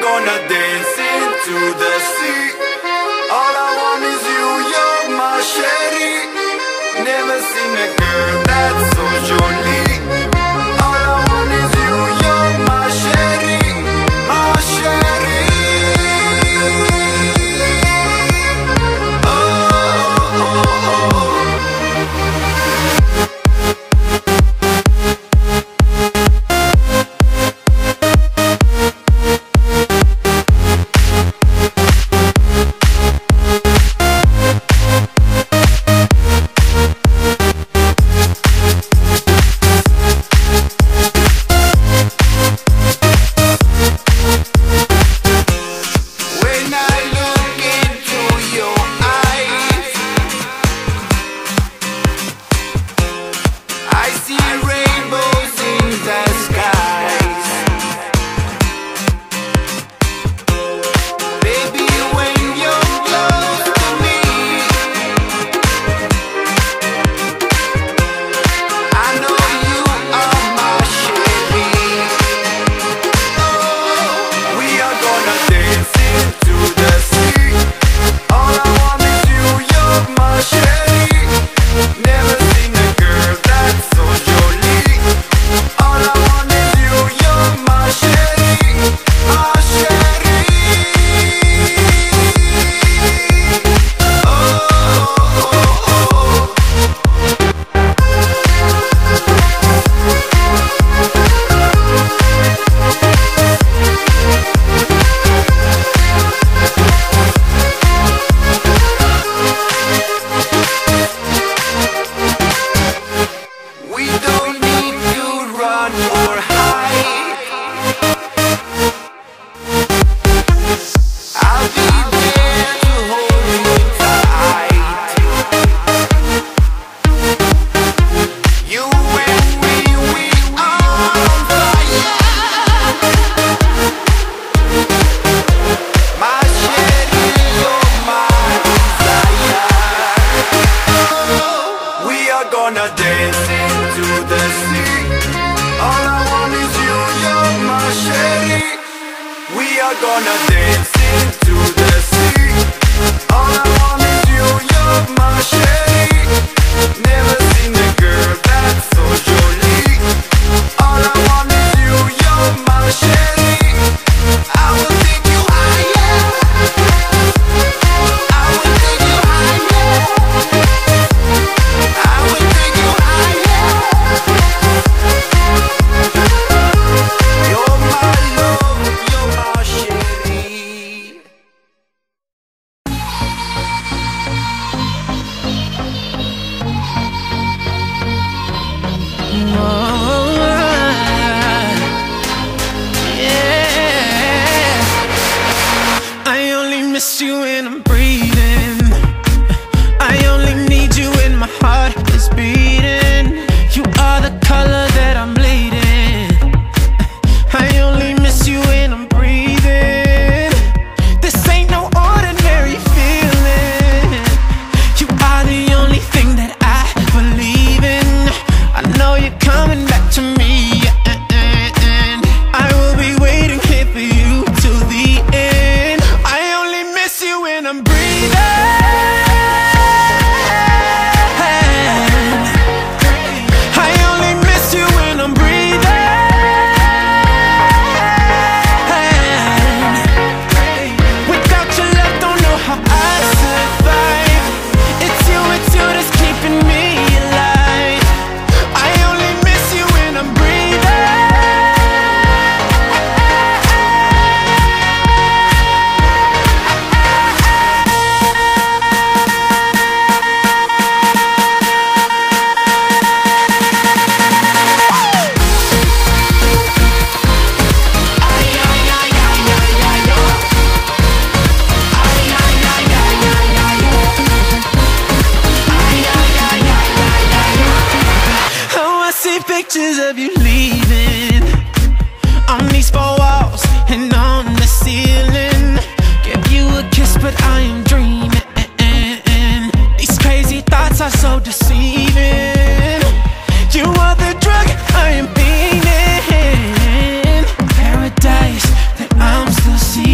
gonna dance into the sea. All I want is you, you're my sherry. Never seen a girl that's so jolie. All I want is you, you're my sherry, my sherry. Oh, oh, oh, oh. Gonna dance into the sea. All I want is you, you're my sherry. We are gonna dance into the sea. All I want is you, you're my sherry. Never seen a girl that's so jolie. All I want is you, you're my sherry. I will take you higher. I will take you higher. I will take you higher. You're my love, you're my sherry. I only miss you when I'm breathing. I only need you when my heart is beating. You are the color that I'm bleeding. I only miss you when I'm breathing. This ain't no ordinary feeling. You are the only thing that I believe in. I know you're coming back to me, and I will be waiting here for you till the end. I only miss you when I'm breathing. I only miss you when I'm breathing. Without your love, don't know how I survive. It's you that's keeping me alive. I only miss you when I'm breathing. Oh, I see pictures of you leaving on these four walls and on the ceiling. Give you a kiss, but I am dreaming. These crazy thoughts are so deceiving. You are the drug I am being in. Paradise that I'm still seeing.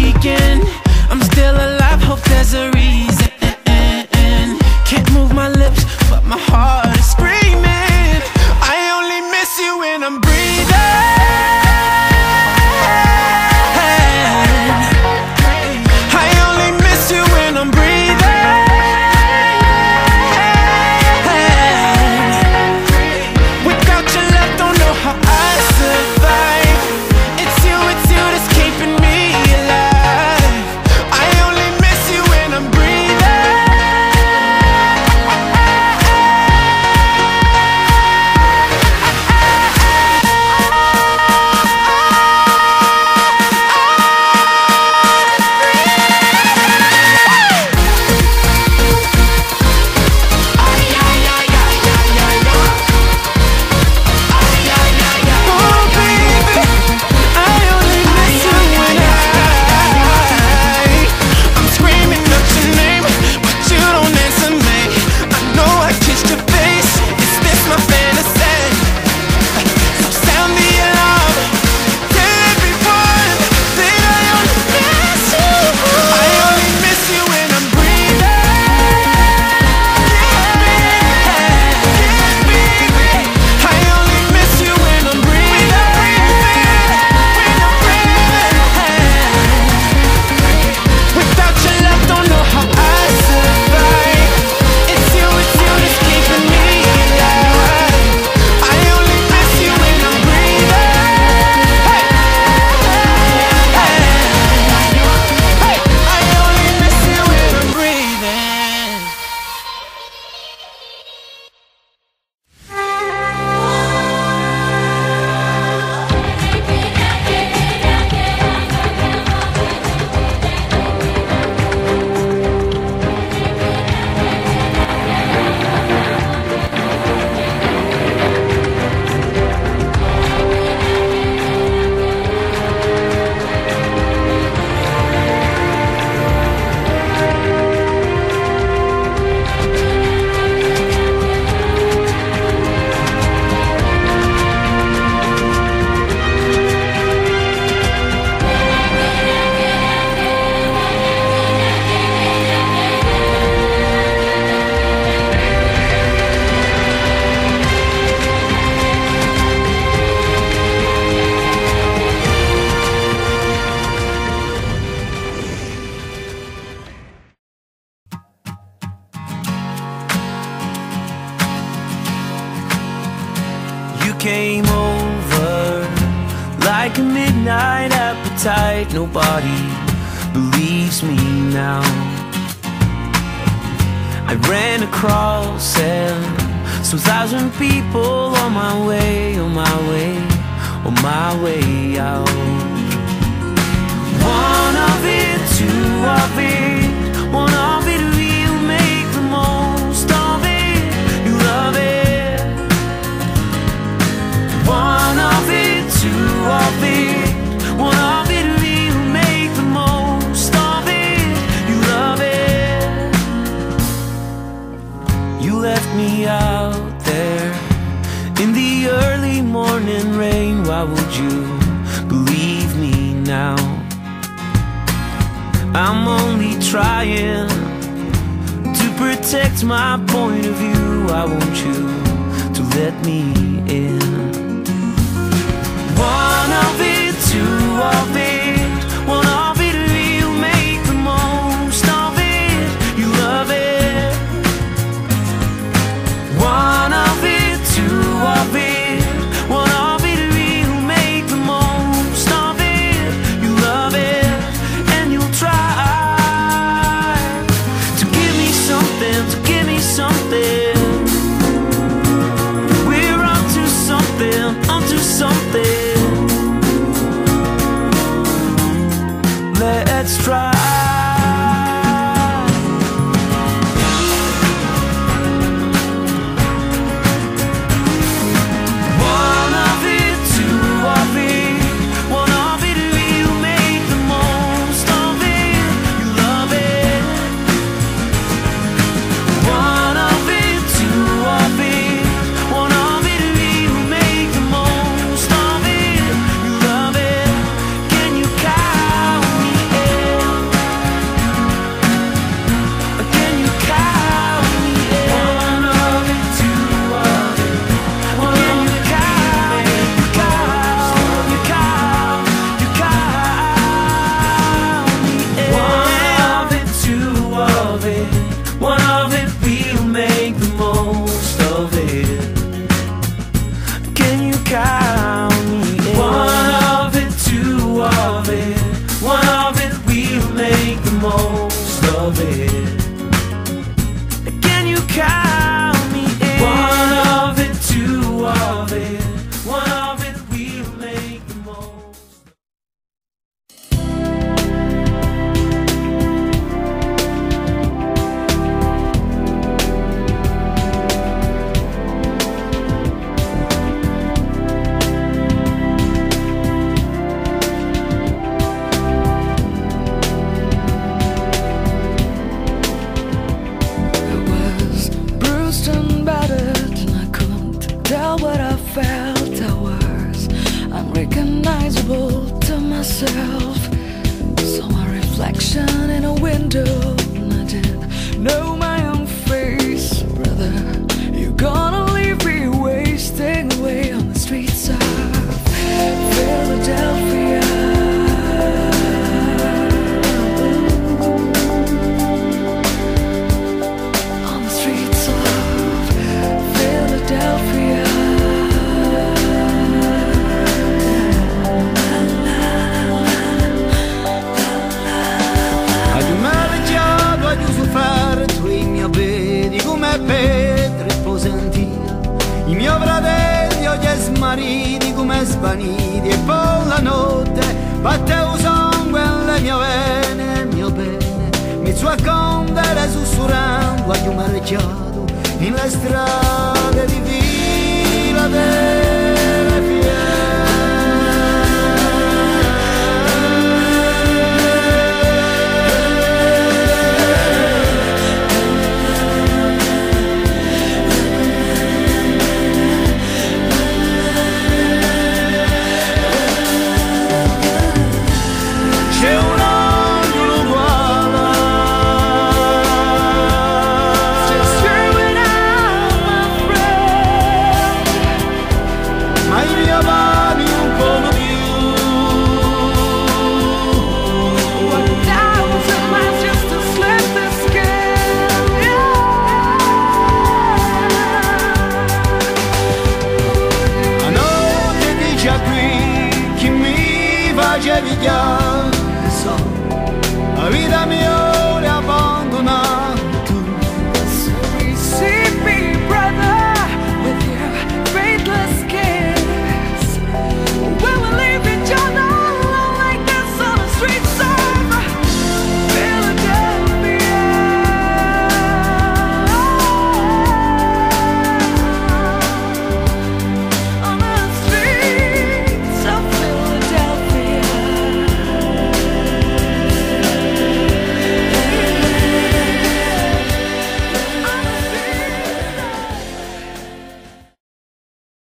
came over like a midnight appetite. Nobody believes me now. I ran across some 1,000 people on my way, on my way, on my way out. One of it, two of it, one of it, we'll make the most of it. You love it. One of it, two of it, one of it, we'll make the most of it. You love it. You left me out there in the early morning rain. Why would you believe me now? I'm only trying to protect my point of view. I want you to let me in. One of it, two of it, one of it, we'll make the most of it. You love it. One of it, two of it, one of it, we'll make the most of it. You love it, and you'll try to give me something, to give me something. We're onto something, onto something. Let's try. One of it, two of it, one of it, we'll make the most of it. You love it. One of it, two of it, one of it, we'll make the most of it. You love it. Can you count me in? Can you count me in? One of it, two of it, one of it, you count me in. One of it, two of it, one of it, we'll make the most of it. Can you count me in? One of it, two of it, one of it, we'll make the most of it. Can you count me in? One of it, two of it, one of it, we'll make the most. I was bruised and battered, and I couldn't tell what I felt. I was unrecognizable to myself. Saw my reflection in a window, and I didn't know my own face. Brother, you gonna leave me wasting away on the streets of Philadelphia. On the streets of Philadelphia. Adumeggiato ad sofferto il mio vedi come Petro e Posentia, il mio fratello gli smariti come svaniti, e poi la notte batteo sangue nelle mie vene, il mio bene mi sua condere sussurrando adumeggiato nelle strade di Philadelphia. C'è un angolo uguale. Just screwing out my piace pigliare